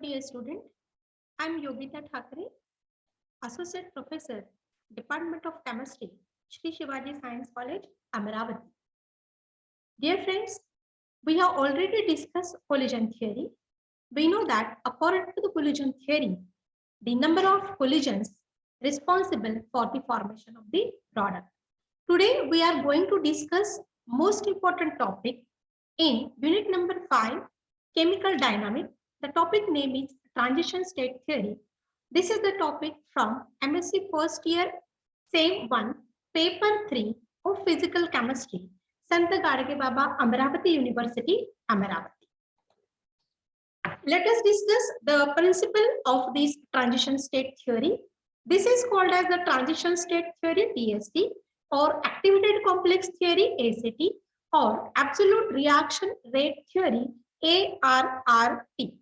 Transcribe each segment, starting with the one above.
Dear student, I am Yogita Thakare, Associate Professor, Department of Chemistry, Shri Shivaji Science College, Amravati. Dear friends, we have already discussed collision theory. We know that according to the collision theory, the number of collisions responsible for the formation of the product. Today, we are going to discuss most important topic in unit number 5, chemical dynamics. The topic name is transition state theory. This is the topic from MSc first year, same one, paper 3 of physical chemistry, Sant Gadge Baba, Amravati University, Amravati. Let us discuss the principle of this transition state theory. This is called as the transition state theory, TST, or activated complex theory, ACT, or absolute reaction rate theory, ARRT.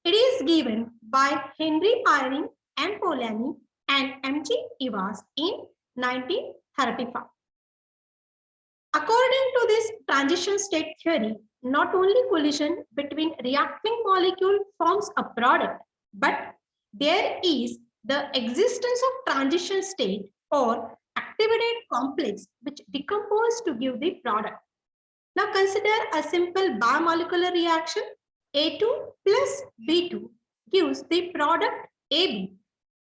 It is given by Henry Eyring, M. Polanyi, and M.G. Evans in 1935. According to this transition state theory, not only collision between reacting molecule forms a product, but there is the existence of transition state or activated complex which decompose to give the product. Now consider a simple biomolecular reaction. A2 plus B2 gives the product AB.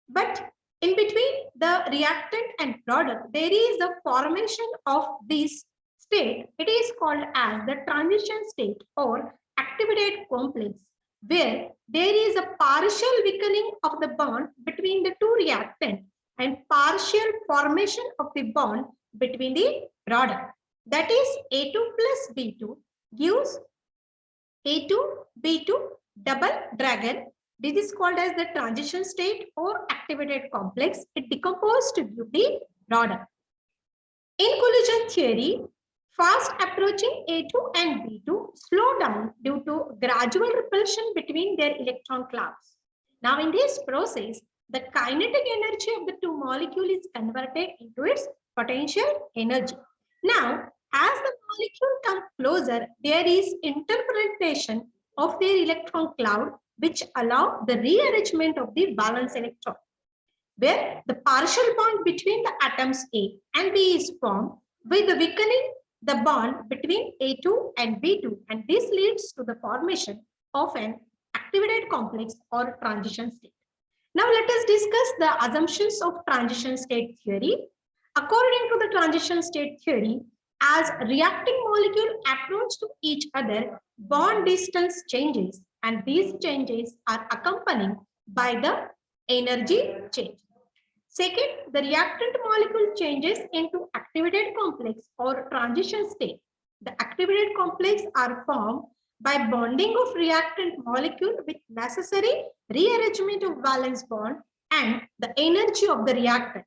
But in between the reactant and product, there is the formation of this state. It is called as the transition state or activated complex, where there is a partial weakening of the bond between the two reactants and partial formation of the bond between the product. That is A2 plus B2 gives A2, B2 double dragon. This is called as the transition state or activated complex. It decomposes to give the product. In collision theory, fast approaching A2 and B2 slow down due to gradual repulsion between their electron clouds. Now in this process, the kinetic energy of the two molecules is converted into its potential energy. Now, as the molecule comes closer, there is interpretation of their electron cloud which allow the rearrangement of the valence electron, where the partial bond between the atoms A and B is formed with the weakening the bond between A2 and B2, and this leads to the formation of an activated complex or transition state. Now let us discuss the assumptions of transition state theory. According to the transition state theory, as reacting molecules approach to each other, bond distance changes, and these changes are accompanied by the energy change. Second, the reactant molecule changes into activated complex or transition state. The activated complex are formed by bonding of reactant molecule with necessary rearrangement of valence bond and the energy of the reactant.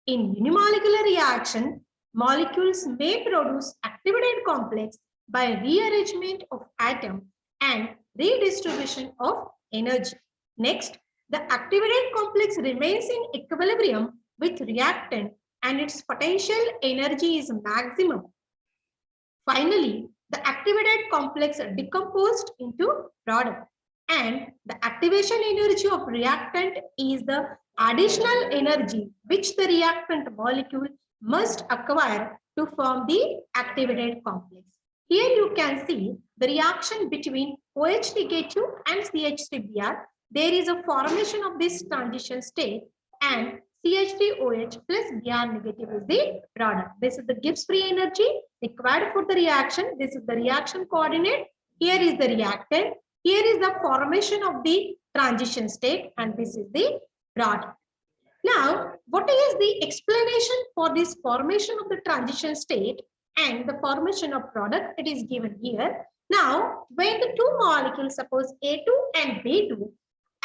In unimolecular reaction, molecules may produce activated complex by rearrangement of atom and redistribution of energy. Next, the activated complex remains in equilibrium with reactant and its potential energy is maximum. Finally, the activated complex are decomposed into product, and the activation energy of reactant is the additional energy which the reactant molecule must acquire to form the activated complex. Here you can see the reaction between OH negative and CH3Br. There is a formation of this transition state, and CH3OH plus Br negative is the product. This is the Gibbs free energy required for the reaction. This is the reaction coordinate. Here is the reactant. Here is the formation of the transition state, and this is the product. Now, what is the explanation for this formation of the transition state and the formation of product? It is given here. Now, when the two molecules, suppose A2 and B2,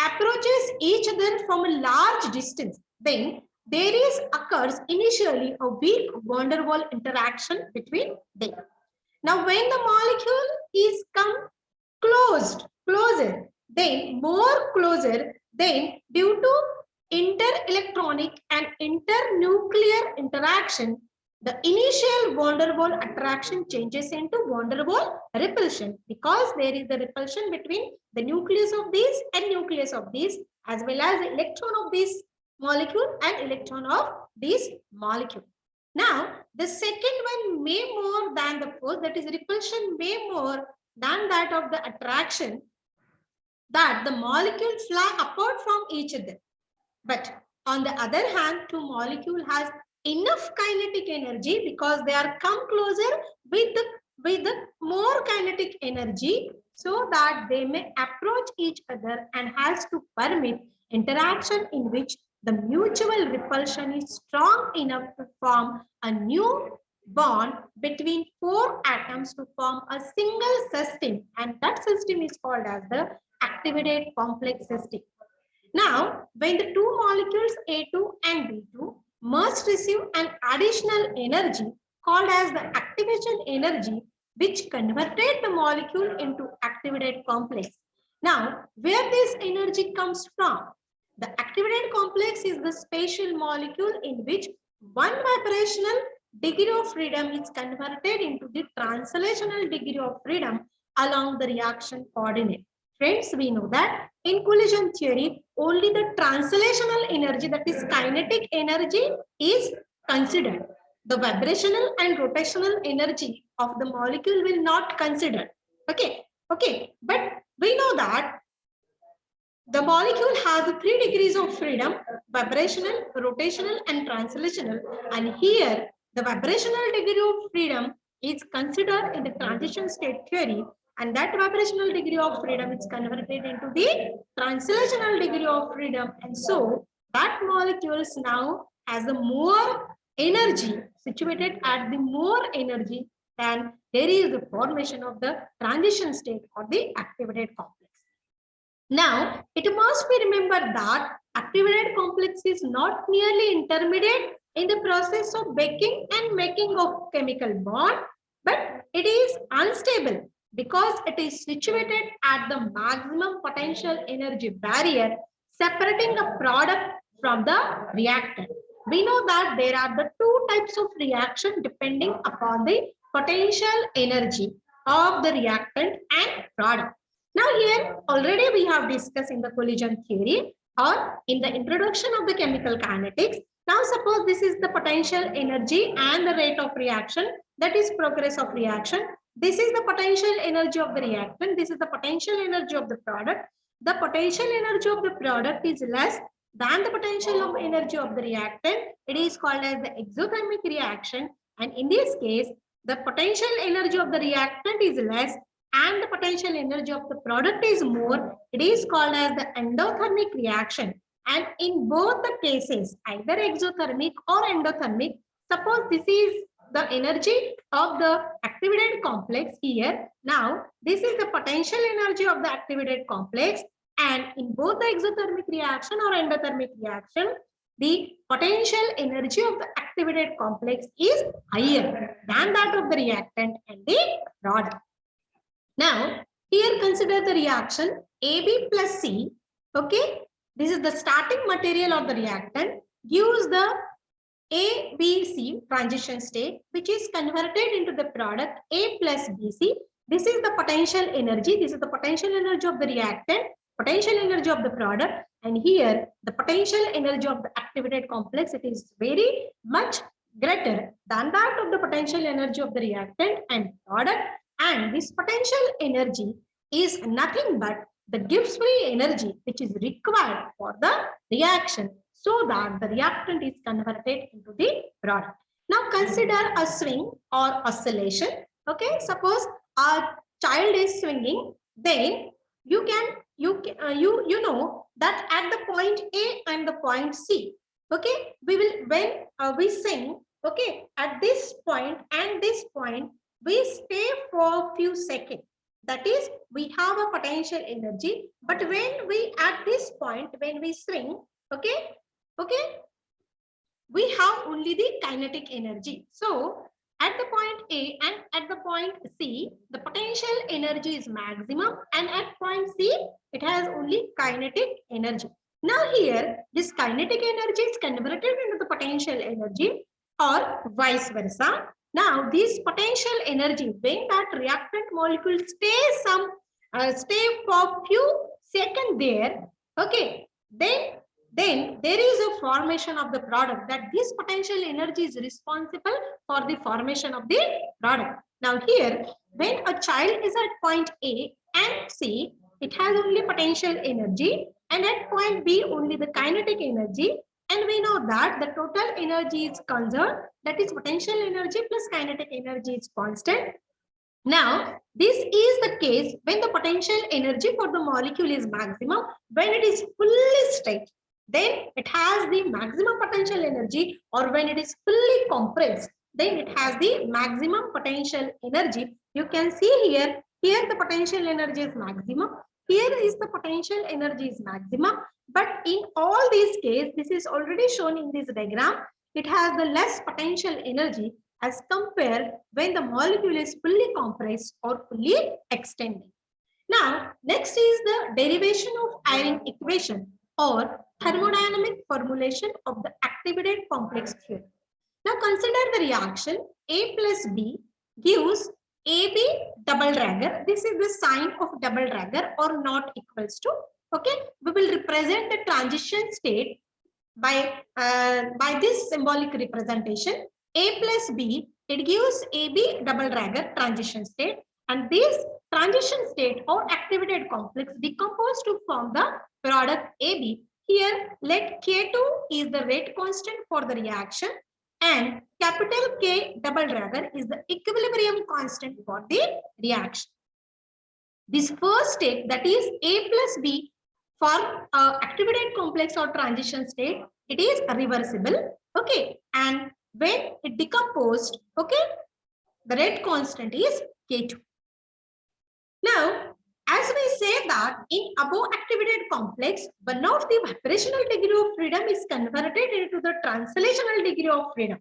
approaches each other from a large distance, then there is occurs initially a weak van der Waals interaction between them. Now, when the molecule is come closer, then more closer, then due to inter-electronic and internuclear interaction, the initial van der Waals attraction changes into van der Waals repulsion, because there is the repulsion between the nucleus of these and nucleus of these, as well as the electron of this molecule and electron of this molecule. Now, the second one may more than the first, that is repulsion may more than that of the attraction, that the molecules fly apart from each other. But on the other hand, two molecule has enough kinetic energy because they are come closer with the more kinetic energy, so that they may approach each other and has to permit interaction in which the mutual repulsion is strong enough to form a new bond between four atoms to form a single system, and that system is called as the activated complex system. Now, when the two molecules A2 and B2 must receive an additional energy called as the activation energy, which converted the molecule into activated complex. Now, where this energy comes from? The activated complex is the spatial molecule in which one vibrational degree of freedom is converted into the translational degree of freedom along the reaction coordinate. Friends, we know that in collision theory, only the translational energy, that is kinetic energy, is considered. The vibrational and rotational energy of the molecule will not consider. Okay, but we know that the molecule has 3 degrees of freedom: vibrational, rotational, and translational. And here, the vibrational degree of freedom is considered in the transition state theory, and that vibrational degree of freedom is converted into the translational degree of freedom. And so, that molecules now has a more energy, situated at the more energy, than there is the formation of the transition state or the activated complex. Now, it must be remembered that activated complex is not merely intermediate in the process of baking and making of chemical bond, but it is unstable because it is situated at the maximum potential energy barrier separating a product from the reactant. We know that there are the two types of reaction depending upon the potential energy of the reactant and product. Now here already we have discussed in the collision theory or in the introduction of the chemical kinetics. Now suppose this is the potential energy and the rate of reaction, that is progress of reaction. This is the potential energy of the reactant. This is the potential energy of the product. The potential energy of the product is less than the potential of energy of the reactant. It is called as the exothermic reaction, and in this case the potential energy of the reactant is less and the potential energy of the product is more. It is called as the endothermic reaction. And in both the cases, either exothermic or endothermic, suppose this is the energy of the activated complex here. Now, this is the potential energy of the activated complex, and in both the exothermic reaction or endothermic reaction, the potential energy of the activated complex is higher than that of the reactant and the product. Now, here consider the reaction AB plus C. Okay, this is the starting material of the reactant, gives the ABC transition state, which is converted into the product A plus BC. This is the potential energy. This is the potential energy of the reactant, potential energy of the product, and here the potential energy of the activated complex, it is very much greater than that of the potential energy of the reactant and product. And this potential energy is nothing but the Gibbs free energy which is required for the reaction, so that the reactant is converted into the product. Now consider a swing or oscillation. Okay, suppose a child is swinging, then you know that at the point A and the point C. Okay, we will when we sing. Okay, at this point and this point, we stay for a few seconds. That is, we have a potential energy, but when we at this point, when we swing, okay, we have only the kinetic energy. So at the point A and at the point C, the potential energy is maximum, and at point C, it has only kinetic energy. Now here, this kinetic energy is converted into the potential energy or vice versa. Now, this potential energy, when that reactant molecule stay for few seconds there, okay, then there is a formation of the product, that this potential energy is responsible for the formation of the product. Now here, when a child is at point A and C, it has only potential energy, and at point B only the kinetic energy, and we know that the total energy is conserved, that is potential energy plus kinetic energy is constant. Now, this is the case when the potential energy for the molecule is maximum. When it is fully state, then it has the maximum potential energy, or when it is fully compressed, then it has the maximum potential energy. You can see here the potential energy is maximum. Here is the potential energy is maximum. But in all these cases, this is already shown in this diagram, it has the less potential energy as compared when the molecule is fully compressed or fully extended. Now, next is the derivation of Eyring equation or thermodynamic formulation of the activated complex theory. Now, consider the reaction A plus B gives AB double dagger. This is the sign of double dagger or not equals to. Okay, we will represent the transition state by this symbolic representation. A plus B, it gives AB double dagger transition state, and this transition state or activated complex decompose to form the product AB. Here, let K2 is the rate constant for the reaction, and capital K double dagger is the equilibrium constant for the reaction. This first state, that is A plus B, for activated complex or transition state, it is reversible. Okay, and when it decomposed, okay, the rate constant is K2. Now, as we say that in above activated complex, one of the vibrational degree of freedom is converted into the translational degree of freedom.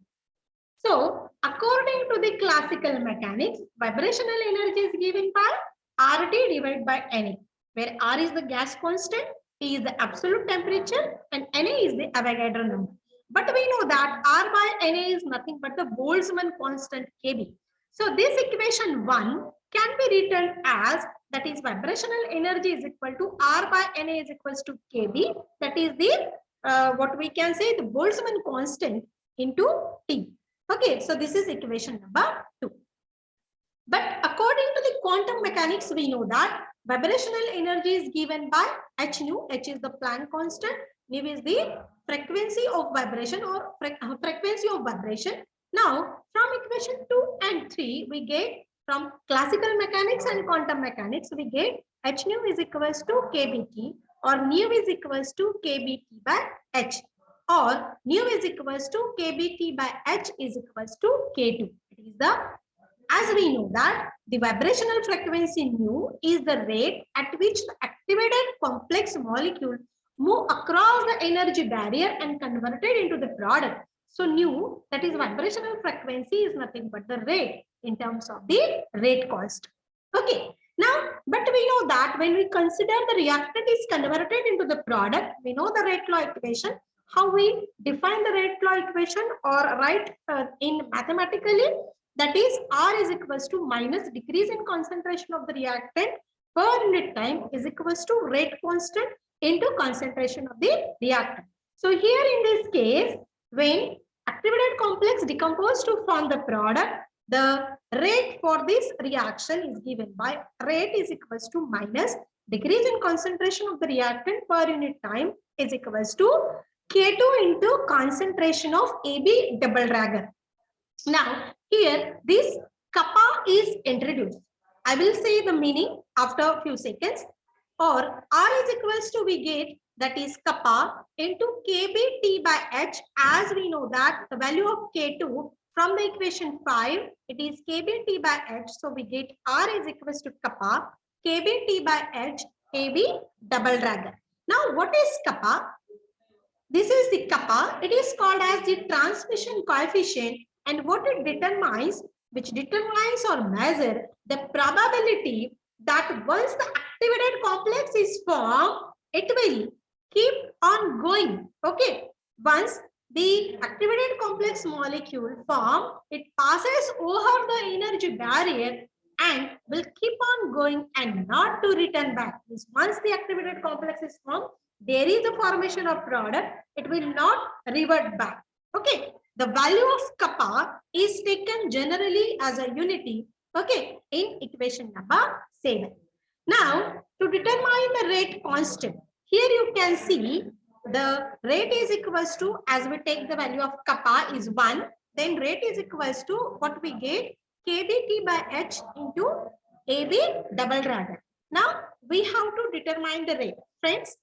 So, according to the classical mechanics, vibrational energy is given by RT divided by Na, where R is the gas constant, T is the absolute temperature, and Na is the Avogadro number. But we know that R by Na is nothing but the Boltzmann constant Kb. So, this equation 1 can be written as, that is vibrational energy is equal to R by Na is equals to Kb. That is the what we can say, the Boltzmann constant into T. Okay, so this is equation number 2. But according to the quantum mechanics, we know that vibrational energy is given by h nu. H is the Planck constant. Nu is the frequency of vibration or frequency of vibration. Now, from equation 2 and 3, we get from classical mechanics and quantum mechanics, we get h nu is equals to kbt, or nu is equals to kbt by h, or nu is equals to kbt by h is equals to k2. It is the, as we know that the vibrational frequency nu is the rate at which the activated complex molecule move across the energy barrier and converted into the product. So nu, that is vibrational frequency, is nothing but the rate in terms of the rate cost. Okay. Now, but we know that when we consider the reactant is converted into the product, we know the rate law equation. How we define the rate law equation or write in mathematically, that is R is equals to minus decrease in concentration of the reactant per unit time is equals to rate constant into concentration of the reactant. So here in this case, when activated complex decompose to form the product, the rate for this reaction is given by rate is equals to minus decrease in concentration of the reactant per unit time is equals to K2 into concentration of AB double dagger. Now, here this kappa is introduced. I will say the meaning after a few seconds. Or R is equals to, we get, that is kappa into kBT by H, as we know that the value of K2 from the equation 5, it is kBT by H. So we get R is equals to kappa kBT by H AB double dagger. Now, what is kappa? This is the kappa. It is called as the transmission coefficient, and what it determines, which determines or measure the probability that once the activated complex is formed, it will keep on going. Okay. Once the activated complex molecule form, it passes over the energy barrier and will keep on going and not to return back. Once the activated complex is formed, there is a formation of product, it will not revert back. Okay, the value of kappa is taken generally as a unity, okay, in equation number 7. Now, to determine the rate constant, here you can see the rate is equals to, as we take the value of kappa is 1, then rate is equals to what we get, kBT by H into AB double ragger. Now, we have to determine the rate. Friends,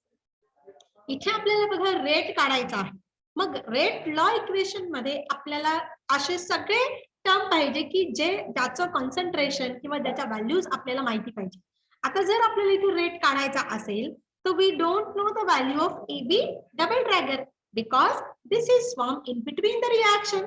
इथे आपल्याला बघा rate काढायचा आहे. मग rate law equation मध्ये आपल्याला असे सगळे term पाहिजे की जे त्याचं कॉन्सन्ट्रेशन किंवा त्याच्या व्हॅल्यूज आपल्याला माहिती पाहिजे. आता जर आपल्याला इथे रेट काढायचा असेल तर we don't know the value of AB double dragger because this is formed in between the reaction.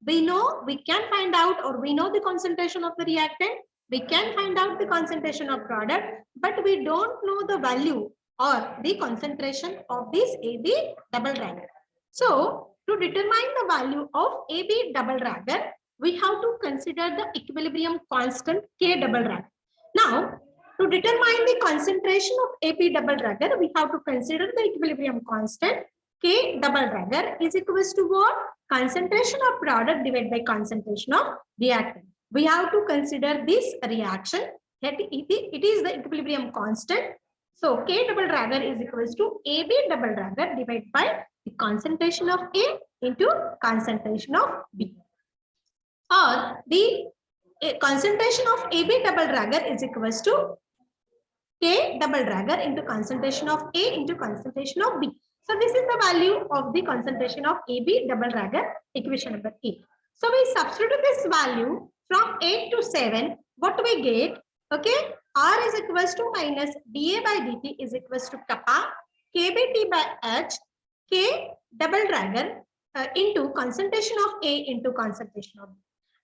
We know we can find out, or we know the concentration of the reactant, we can find out the concentration of product, but we don't know the value or the concentration of this AB double dagger. So to determine the value of AB double dagger, we have to consider the equilibrium constant K double dagger. Now, to determine the concentration of AB double dagger, we have to consider the equilibrium constant K double dagger is equals to what? Concentration of product divided by concentration of reactant. We have to consider this reaction that it is the equilibrium constant. So K double dagger is equals to AB double dagger divided by the concentration of A into concentration of B. Or the concentration of AB double dagger is equals to K double dagger into concentration of A into concentration of B. So this is the value of the concentration of AB double dagger, equation number 8. So we substitute this value from 8 to 7. What we get? Okay, R is equals to minus dA by dt is equals to kappa kBT by H K double dagger into concentration of A into concentration of B.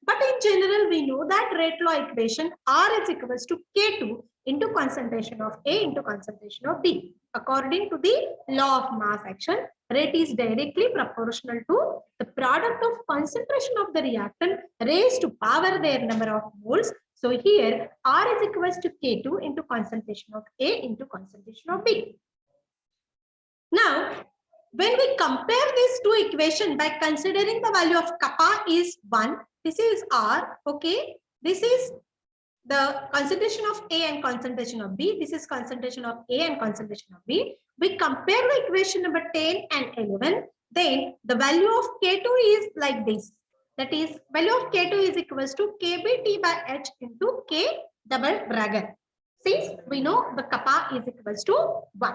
But in general, we know that rate law equation R is equals to K2 into concentration of A into concentration of B. According to the law of mass action, rate is directly proportional to the product of concentration of the reactant raised to power their number of moles. So here R is equals to K2 into concentration of A into concentration of B. Now, when we compare these two equations by considering the value of kappa is 1, this is R, okay, this is the concentration of A and concentration of B, this is concentration of A and concentration of B. We compare the equation number 10 and 11, then the value of K2 is like this. That is, value of K2 is equals to kBT by H into K double dagger. Since we know the kappa is equals to 1.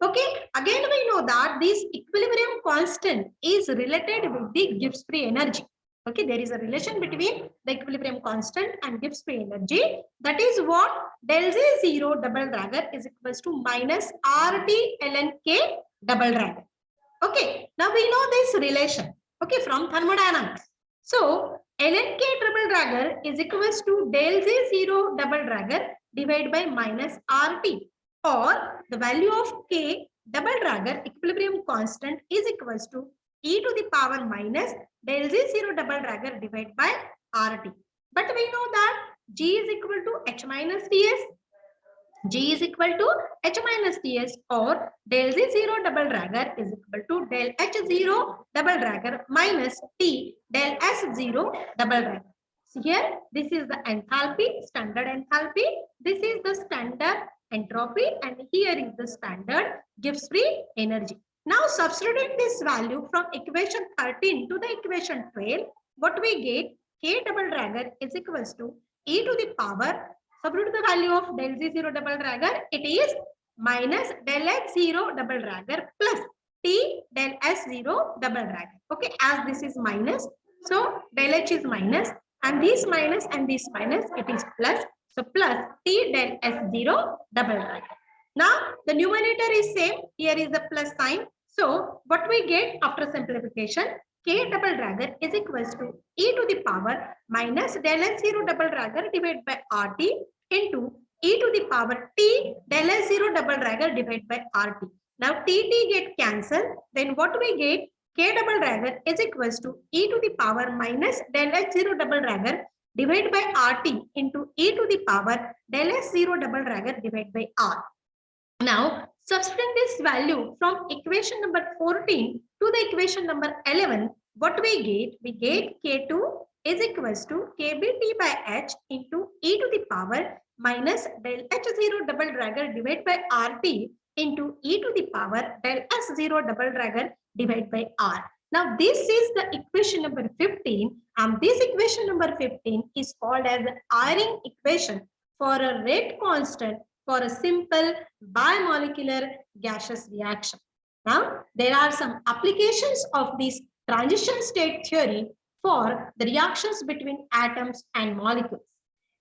Okay, again we know that this equilibrium constant is related with the Gibbs free energy. Okay, there is a relation between the equilibrium constant and Gibbs free energy. That is what del Z0 double dagger is equals to minus RT ln K double dagger. Okay, now we know this relation, okay, from thermodynamics. So ln K double dagger is equals to del Z0 double dagger divided by minus RT, or the value of K double dagger equilibrium constant is equals to e to the power minus del Z0 double dagger divided by RT. But we know that G is equal to H minus Ts. G is equal to H minus Ts, or del Z0 double dagger is equal to del H0 double dagger minus T del S0 double dagger. So here, this is the enthalpy, standard enthalpy. This is the standard entropy, and here is the standard Gibbs free energy. Now substituting this value from equation 13 to the equation 12, what we get, K double dagger is equals to e to the power, substitute the value of del Z0 double dagger, it is minus del H0 double dagger plus T del S0 double dagger. Okay, as this is minus, so del H is minus, and this minus and this minus, it is plus. So plus T del S0 double dagger. Now the numerator is same, here is the plus sign. So what we get after simplification, K double dagger is equals to e to the power minus del S0 double dagger divided by RT into e to the power T del S0 double dagger divided by RT. Now TT get cancelled, then what we get, K double dagger is equals to e to the power minus del H0 double dagger divided by RT into e to the power del S0 double dagger divided by R. Now, substituting this value from equation number 14 to the equation number 11, what we get? We get K2 is equals to KBT by H into e to the power minus del H0 double dagger divided by RT into e to the power del S0 double dagger divided by R. Now, this is the equation number 15, and this equation number 15 is called as the Eyring equation for a rate constant for a simple bimolecular gaseous reaction. Now, there are some applications of this transition state theory for the reactions between atoms and molecules.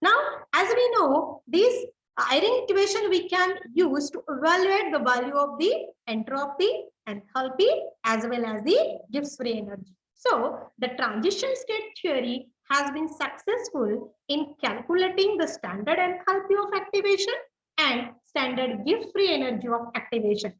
Now, as we know, this Eyring equation we can use to evaluate the value of the entropy, enthalpy, as well as the Gibbs free energy. So, the transition state theory has been successful in calculating the standard enthalpy of activation and standard Gibbs free energy of activation.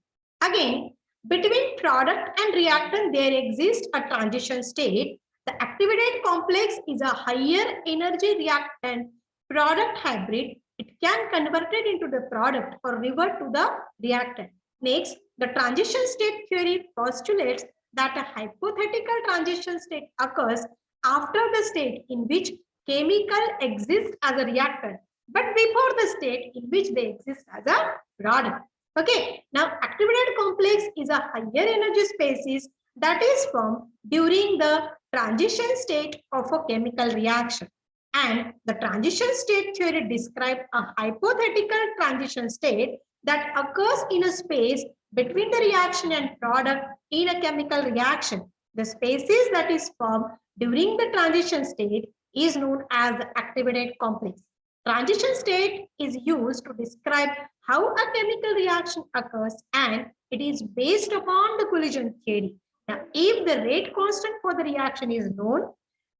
Again, between product and reactant, there exists a transition state. The activated complex is a higher energy reactant product hybrid. It can convert it into the product or revert to the reactant. Next, the transition state theory postulates that a hypothetical transition state occurs after the state in which chemical exists as a reactant, but before the state in which they exist as a product. Okay, now activated complex is a higher energy species that is formed during the transition state of a chemical reaction. And the transition state theory describes a hypothetical transition state that occurs in a space between the reaction and product in a chemical reaction. The species that is formed during the transition state is known as the activated complex. Transition state is used to describe how a chemical reaction occurs, and it is based upon the collision theory. Now, if the rate constant for the reaction is known,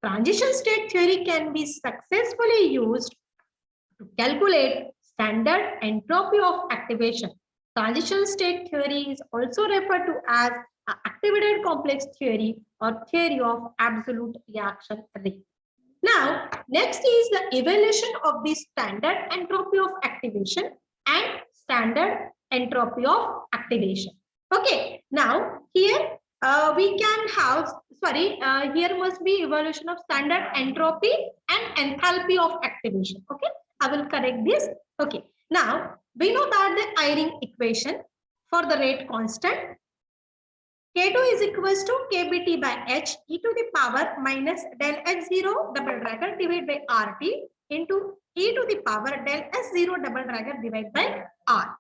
transition state theory can be successfully used to calculate standard entropy of activation. Transition state theory is also referred to as activated complex theory or theory of absolute reaction rate. Now, next is the evaluation of the standard entropy of activation and standard entropy of activation. Okay, now here we can have, here must be evaluation of standard entropy and enthalpy of activation. Okay, I will correct this. Okay, now we know that the Eyring equation for the rate constant K2 is equals to KBT by H e to the power minus del H0 double dagger divided by RT into e to the power del S0 double dagger divided by R.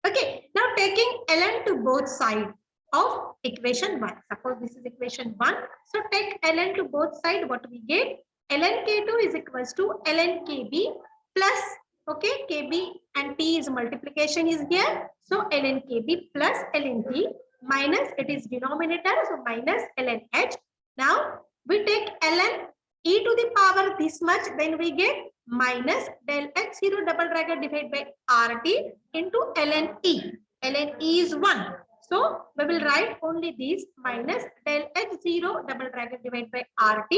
Okay, now taking ln to both sides of equation 1. Suppose this is equation 1. So take ln to both sides. What we get? Ln K2 is equals to ln KB plus, okay, KB and T is multiplication is here. So ln KB plus ln T minus, it is denominator, so minus ln H. Now we take ln e to the power this much, then we get minus del H0 double dagger divided by RT into ln E. Ln E is 1. So we will write only this minus del H0 double dagger divided by RT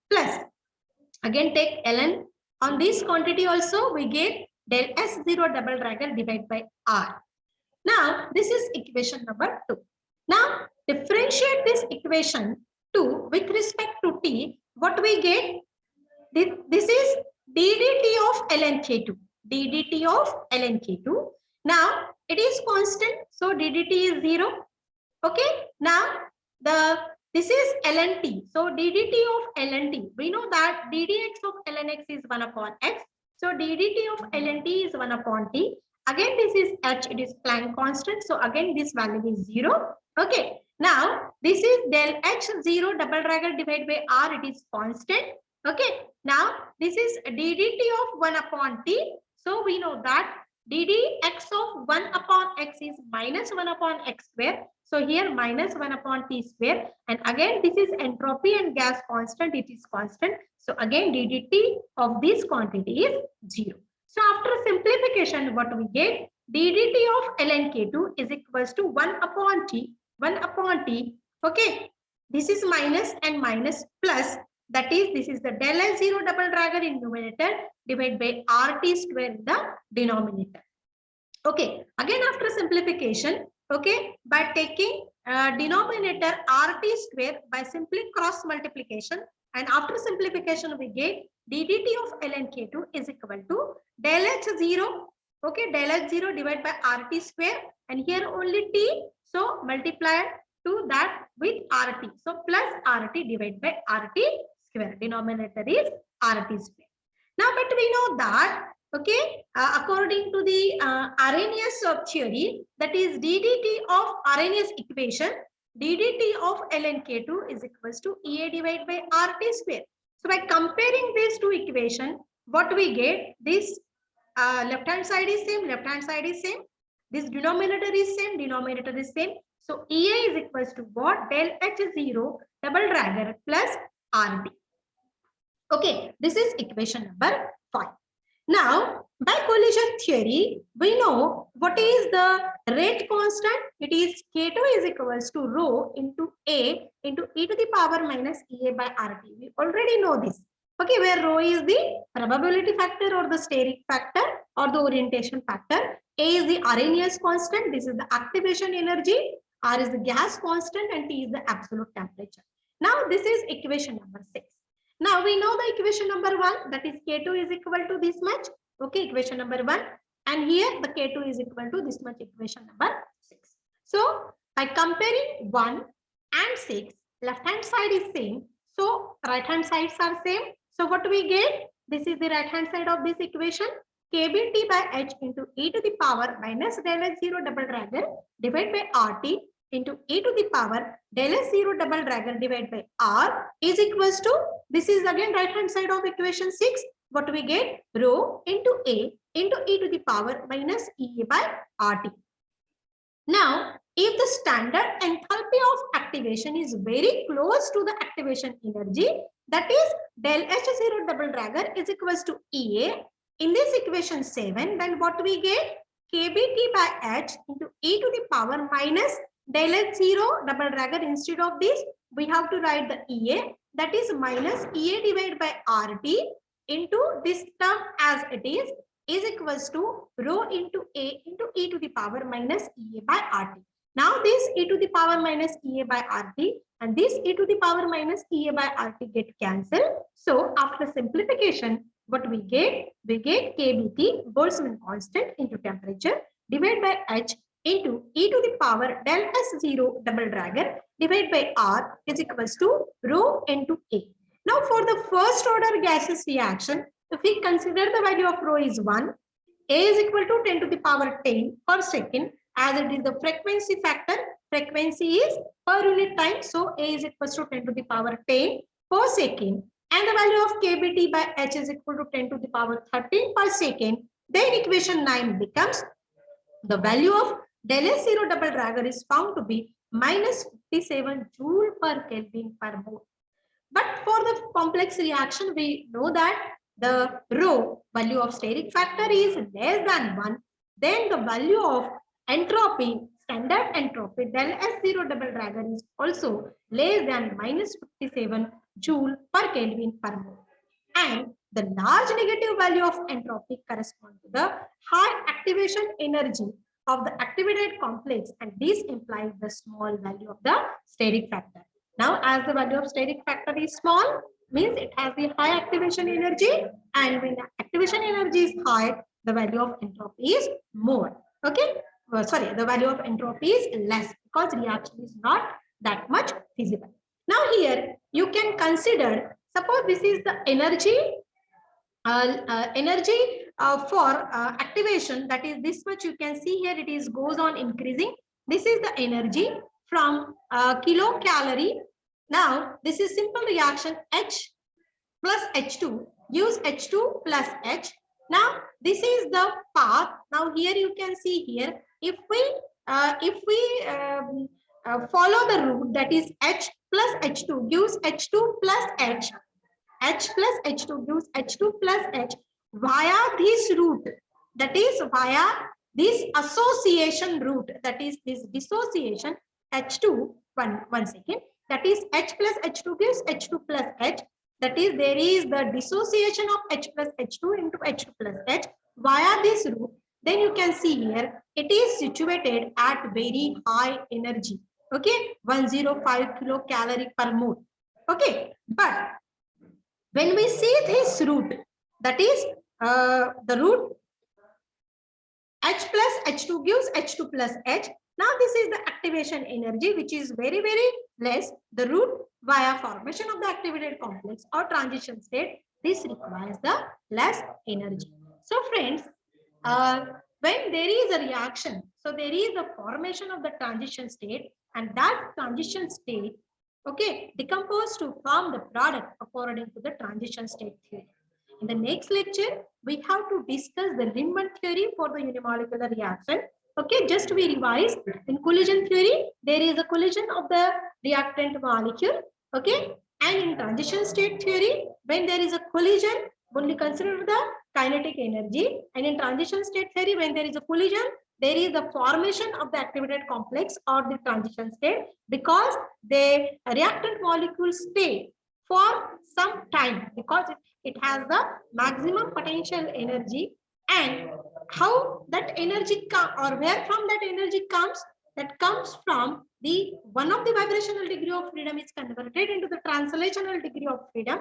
plus. Again take ln on this quantity also, we get del S0 double dagger divided by R. Now this is equation number 2. Now differentiate this equation 2 with respect to T. What we get? This is ddt of ln K2. ddt of ln K2. Now it is constant, so ddt is 0. Okay. Now this is ln T. So ddt of ln T. We know that ddx of ln x is 1 upon x. So ddt of ln T is 1 upon T. Again, this is H, it is Planck constant. So again, this value is 0. Okay. Now, this is del H0 double dagger divided by R, it is constant. Okay. Now, this is ddt of 1 upon T. So we know that ddx of 1 upon x is minus 1 upon x square. So here minus 1 upon T square. And again, this is entropy and gas constant, it is constant. So again, ddt of this quantity is 0. So after simplification, what we get? ddt of ln K2 is equals to 1 upon T, 1 upon T. Okay. This is minus and minus plus. That is, this is the del S0 double dagger in numerator divided by RT square in the denominator. Okay, again after simplification, okay, by taking denominator RT square by simply cross multiplication, and after simplification we get ddt of ln K2 is equal to del H0, okay, del H0 divided by RT square, and here only T, so multiply to that with RT, so plus RT divided by RT square, denominator is RT square. Now, but we know that, okay, according to the Arrhenius theory, that is ddt of Arrhenius equation, ddt of ln K2 is equals to EA divided by RT square. So by comparing these two equations, what we get, this left hand side is same, left hand side is same, this denominator is same, denominator is same. So EA is equals to what? Del H0 double dagger plus RT. Okay, this is equation number 5. Now, by collision theory, we know what is the rate constant. It is K2 is equals to rho into A into e to the power minus EA by RT. We already know this. Okay, where rho is the probability factor or the steric factor or the orientation factor. A is the Arrhenius constant. This is the activation energy. R is the gas constant and T is the absolute temperature. Now, this is equation number 6. Now we know the equation number 1, that is K2 is equal to this much. Okay, equation number 1. And here the K2 is equal to this much, equation number 6. So by comparing 1 and 6, left hand side is same. So right hand sides are same. So what we get? This is the right hand side of this equation. KBT by H into e to the power minus del H0 double dagger divided by RT into e to the power del S0 double dagger divided by R is equals to, this is again right hand side of equation 6. What we get? Rho into A into e to the power minus EA by RT. Now, if the standard enthalpy of activation is very close to the activation energy, that is del H0 double dagger is equals to EA. In this equation 7, then what we get? KBT by H into e to the power minus del H0 double dagger. Instead of this, we have to write the EA, that is minus EA divided by RT into this term as it is equals to rho into A into e to the power minus EA by RT. Now this e to the power minus EA by RT and this e to the power minus EA by RT get cancelled. So after simplification, what we get? We get KBT, Boltzmann constant, into temperature divided by H into e to the power del S0 double dagger divided by R is equals to rho into A. Now for the first order gaseous reaction, if we consider the value of rho is 1, A is equal to 10 to the power 10 per second, as it is the frequency factor. Frequency is per unit time, so A is equals to 10 to the power 10 per second. And the value of KBT by H is equal to 10 to the power 13 per second. Then equation 9 becomes the value of del S0 double dagger is found to be minus 57 joule per Kelvin per mole. But for the complex reaction, we know that the rho value of steric factor is less than 1. Then the value of entropy, standard entropy del S0 double dagger is also less than minus 57 joule per Kelvin per mole. And the large negative value of entropy corresponds to the high activation energy of the activated complex, and this implies the small value of the steric factor. Now, as the value of steric factor is small, means it has the high activation energy, and when the activation energy is high, the value of entropy is more. Okay, sorry, the value of entropy is less because reaction is not that much feasible. Now here you can consider, suppose this is the energy for activation, that is this much. You can see here it is goes on increasing. This is the energy from kilocalorie. Now this is simple reaction, H plus H2 gives H2 plus H. Now this is the path. Now here you can see here, if we follow the route, that is H plus H2 gives H2 plus H. H plus H2 gives H2 plus H via this route, that is via this association route, that is this dissociation H2, one second, that is H plus H2 gives H2 plus H. That is, there is the dissociation of H plus H2 into H2 plus H via this route. Then you can see here, it is situated at very high energy. Okay, 105 kilocalorie per mole. Okay, but when we see this route, that is the route H plus H2 gives H2 plus H. Now this is the activation energy, which is very, very less. The route via formation of the activated complex or transition state, this requires the less energy. So friends, when there is a reaction, so there is a formation of the transition state, and that transition state, okay, decomposed to form the product according to the transition state theory. In the next lecture, we have to discuss the Riemann theory for the unimolecular reaction. Okay, just we revise. In collision theory, there is a collision of the reactant molecule. Okay, and in transition state theory, when there is a collision, only consider the kinetic energy. And in transition state theory, when there is a collision, there is the formation of the activated complex or the transition state, because the reactant molecules stay for some time because it has the maximum potential energy. And how that energy or where from that energy comes, that comes from the one of the vibrational degree of freedom is converted into the translational degree of freedom.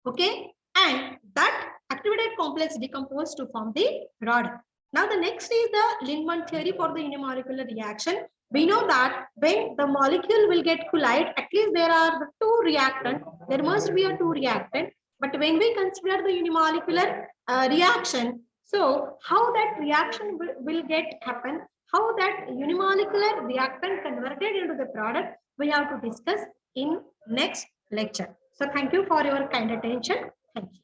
Okay, and that activated complex decomposed to form the product. Now the next is the Lindman theory for the unimolecular reaction. We know that when the molecule will get collide, at least there are the two reactant. There must be a two reactant. But when we consider the unimolecular reaction, so how that reaction will get happen, how that unimolecular reactant converted into the product, we have to discuss in next lecture. So thank you for your kind attention. Thank you.